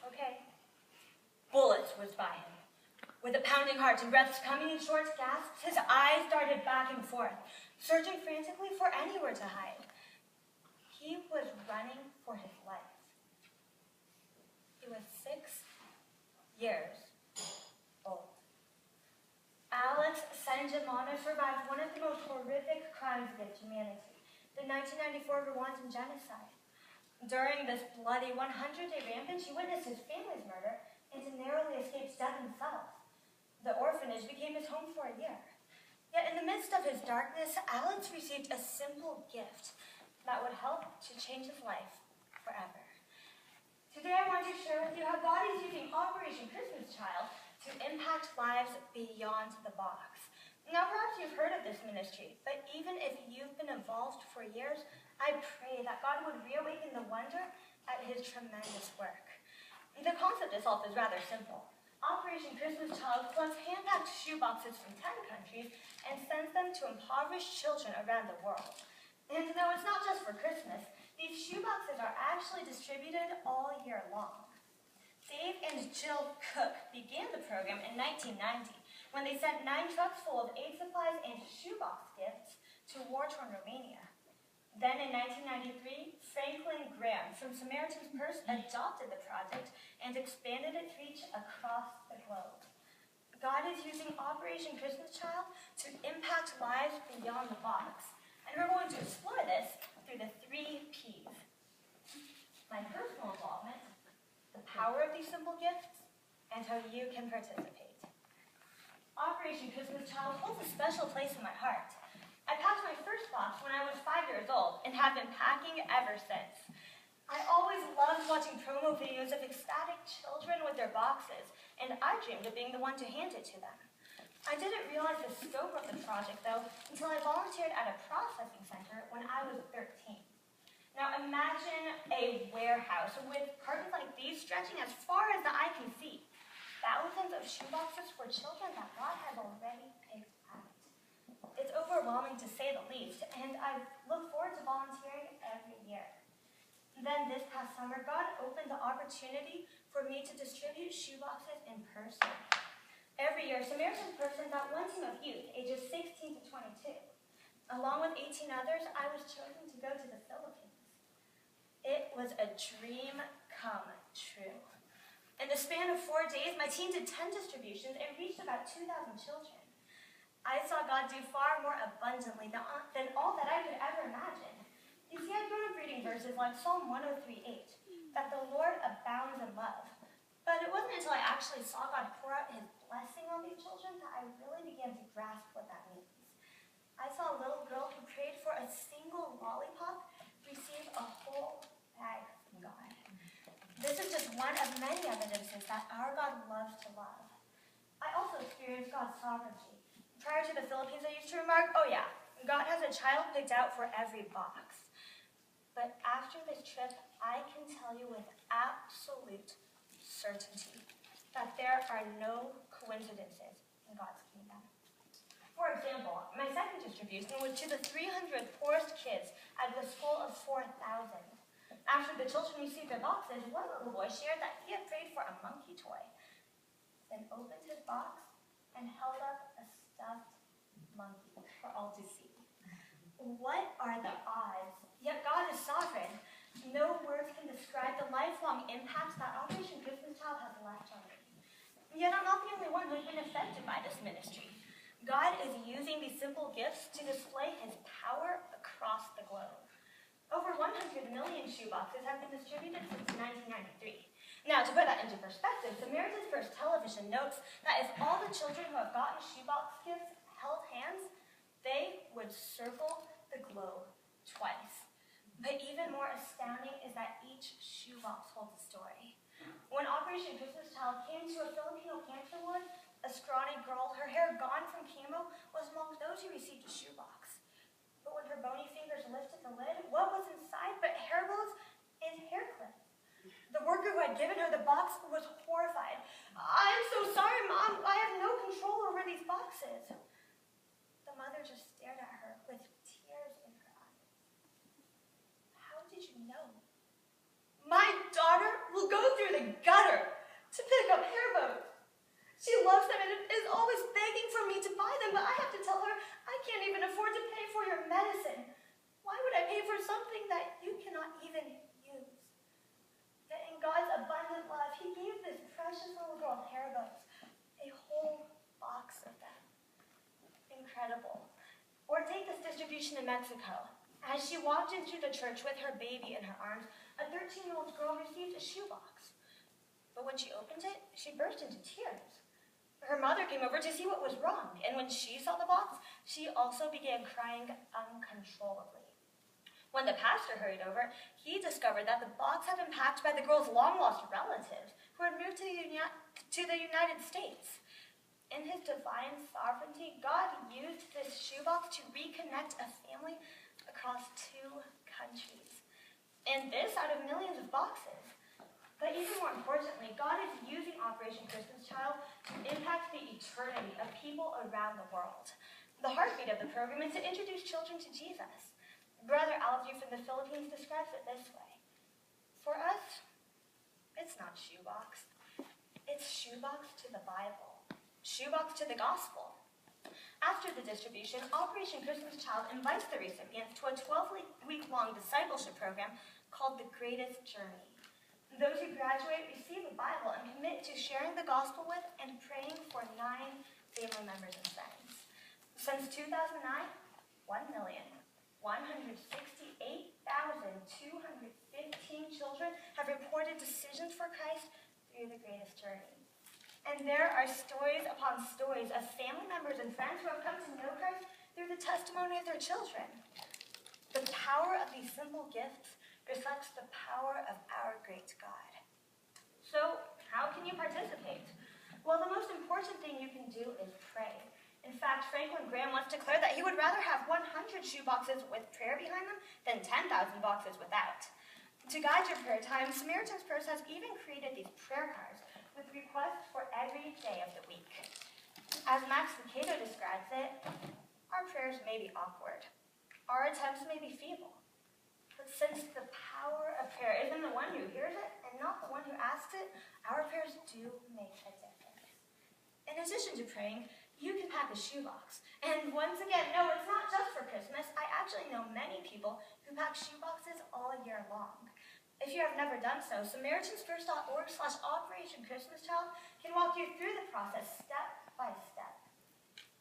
Okay. Bullets whizzed by him. With a pounding heart and breaths coming in short gasps, his eyes darted back and forth, searching frantically for anywhere to hide. He was running for his life. He was 6 years old. Alex Senjamana survived one of the most horrific crimes against humanity, the 1994 Rwandan genocide. During this bloody 100-day rampage, he witnessed his family's murder and narrowly escaped death himself. The orphanage became his home for a year. Yet in the midst of his darkness, Alex received a simple gift that would help to change his life forever. Today I want to share with you how God is using Operation Christmas Child to impact lives beyond the box. Now perhaps you've heard of this ministry, but even if you've been involved for years, I pray that God would reawaken the wonder at his tremendous work. The concept itself is rather simple. Operation Christmas Child collects hand-packed shoeboxes from 10 countries and sends them to impoverished children around the world. And though it's not just for Christmas, these shoeboxes are actually distributed all year long. Dave and Jill Cook began the program in 1990 when they sent 9 trucks full of aid supplies and shoebox gifts to war-torn Romania. Then in 1993, Franklin Graham from Samaritan's Purse adopted the project and expanded its reach across the globe. God is using Operation Christmas Child to impact lives beyond the box. And we're going to explore this through the 3 Ps. My personal involvement, the power of these simple gifts, and how you can participate. Operation Christmas Child holds a special place in my heart. I packed my first box when I was 5 years old and have been packing ever since. I always loved watching promo videos of ecstatic children with their boxes, and I dreamed of being the one to hand it to them. I didn't realize the scope of the project, though, until I volunteered at a processing center when I was 13. Now imagine a warehouse with cartons like these stretching as far as the eye can see. Thousands of shoeboxes for children that God has already picked out. It's overwhelming to say the least, and I look forward to volunteering every year. Then this past summer, God opened the opportunity for me to distribute shoeboxes in person. Every year, Samaritan's Purse sends out one team of youth, ages 16 to 22. Along with 18 others, I was chosen to go to the Philippines. It was a dream come true. In the span of 4 days, my team did 10 distributions and reached about 2,000 children. I saw God do far more abundantly than all that I could ever imagine. You see, I'd grown up reading verses like Psalm 103:8, that the Lord abounds in love. But it wasn't until I actually saw God pour out his blessing on these children that I really began to grasp what that means. I saw a little girl who prayed for a single lollipop receive a whole bag from God. This is just one of many evidences that our God loves to love. I also experienced God's sovereignty. Prior to the Philippines, I used to remark, oh yeah, God has a child picked out for every box. But after this trip, I can tell you with absolute certainty that there are no coincidences in God's kingdom. For example, my second distribution was to the 300 poorest kids at the school of 4,000. After the children received their boxes, one little boy shared that he had prayed for a monkey toy, then opened his box and held up a stuffed monkey for all to see. What are the odds? Yet God is sovereign. No words can describe the lifelong impact that Operation Christmas Child has left on me. Yet I'm not the only one who's been affected by this ministry. God is using these simple gifts to display his power across the globe. Over 100 million shoeboxes have been distributed since 1993. Now, to put that into perspective, Samaritan's Purse Television notes that if all the children who have gotten shoebox gifts held hands, they would circle the globe twice. But even more astounding is that each shoebox holds a story. When Operation Christmas Child came to a Filipino cancer ward, a scrawny girl, her hair gone from chemo, was among those who received a shoebox. But when her bony fingers lifted the lid, what was inside but hair bows and hair clips? The worker who had given her the box was horrified. I'm so sorry, Mom. I have no control over these boxes. The mother just stared at her with tears in her eyes. How did you know? My daughter will go through the he gave this precious little girl hair bows, a whole box of them. Incredible. Or take this distribution in Mexico. As she walked into the church with her baby in her arms, a 13-year-old girl received a shoebox. But when she opened it, she burst into tears. Her mother came over to see what was wrong, and when she saw the box, she also began crying uncontrollably. When the pastor hurried over, he discovered that the box had been packed by the girl's long-lost relatives who had moved to the United States. In his divine sovereignty, God used this shoebox to reconnect a family across 2 countries. And this out of millions of boxes. But even more importantly, God is using Operation Christmas Child to impact the eternity of people around the world. The heartbeat of the program is to introduce children to Jesus. Brother Algie from the Philippines describes it this way. For us, it's not shoebox. It's shoebox to the Bible. Shoebox to the gospel. After the distribution, Operation Christmas Child invites the recipients to a 12-week-long discipleship program called The Greatest Journey. Those who graduate receive a Bible and commit to sharing the gospel with and praying for 9 family members and friends. Since 2009, 1,168,215 children have reported decisions for Christ through The Greatest Journey. And there are stories upon stories of family members and friends who have come to know Christ through the testimony of their children. The power of these simple gifts reflects the power of our great God. So, how can you participate? Well, the most important thing you can do is pray. In fact, Franklin Graham once declared that he would rather have 100 shoeboxes with prayer behind them than 10,000 boxes without. To guide your prayer time, Samaritan's Purse has even created these prayer cards with requests for every day of the week. As Max Lucado describes it, our prayers may be awkward. Our attempts may be feeble. But since the power of prayer is in the one who hears it and not the one who asks it, our prayers do make a difference. In addition to praying, you can pack a shoebox. And once again, no, it's not just for Christmas. I actually know many people who pack shoeboxes all year long. If you have never done so, SamaritansFirst.org/Operation Christmas Child can walk you through the process step by step.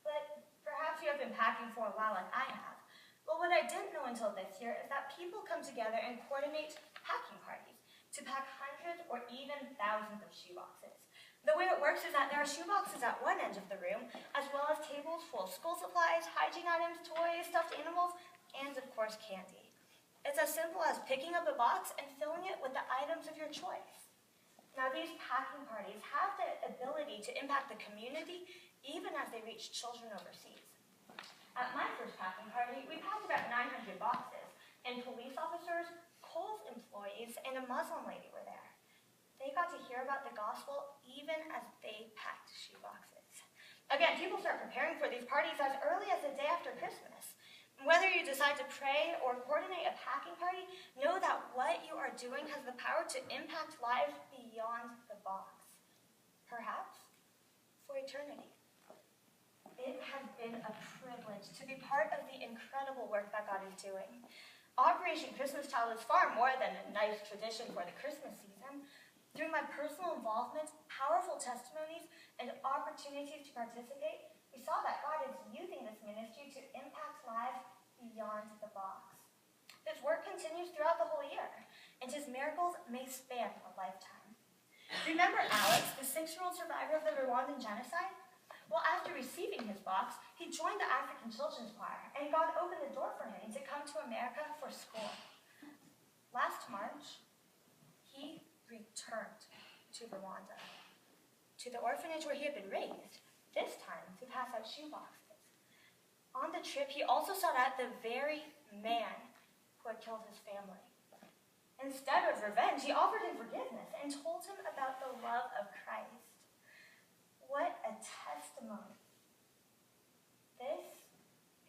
But perhaps you have been packing for a while like I have. Well, what I didn't know until this year is that people come together and coordinate packing parties to pack hundreds or even thousands of shoeboxes. The way it works is that there are shoeboxes at one end of the room, as well as tables full of school supplies, hygiene items, toys, stuffed animals, and of course candy. It's as simple as picking up a box and filling it with the items of your choice. Now, these packing parties have the ability to impact the community even as they reach children overseas. At my first packing party, we packed about 900 boxes, and police officers, Kohl's employees, and a Muslim lady were there. They got to hear about the gospel even as they packed shoeboxes. Again, people start preparing for these parties as early as the day after Christmas. Whether you decide to pray or coordinate a packing party, know that what you are doing has the power to impact lives beyond the box. Perhaps for eternity. It has been a privilege to be part of the incredible work that God is doing. Operation Christmas Child is far more than a nice tradition for the Christmas season. Through my personal involvement, powerful testimonies, and opportunities to participate, we saw that God is using this ministry to impact lives beyond the box. His work continues throughout the whole year, and his miracles may span a lifetime. Remember Alex, the 6-year-old survivor of the Rwandan genocide? Well, after receiving his box, he joined the African Children's Choir, and God opened the door for him to come to America for school. Last March, he returned to Rwanda, to the orphanage where he had been raised, this time to pass out shoeboxes. On the trip, he also sought out the very man who had killed his family. Instead of revenge, he offered him forgiveness and told him about the love of Christ. What a testimony. This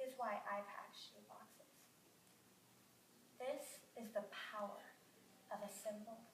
is why I pack shoeboxes. This is the power of a symbol.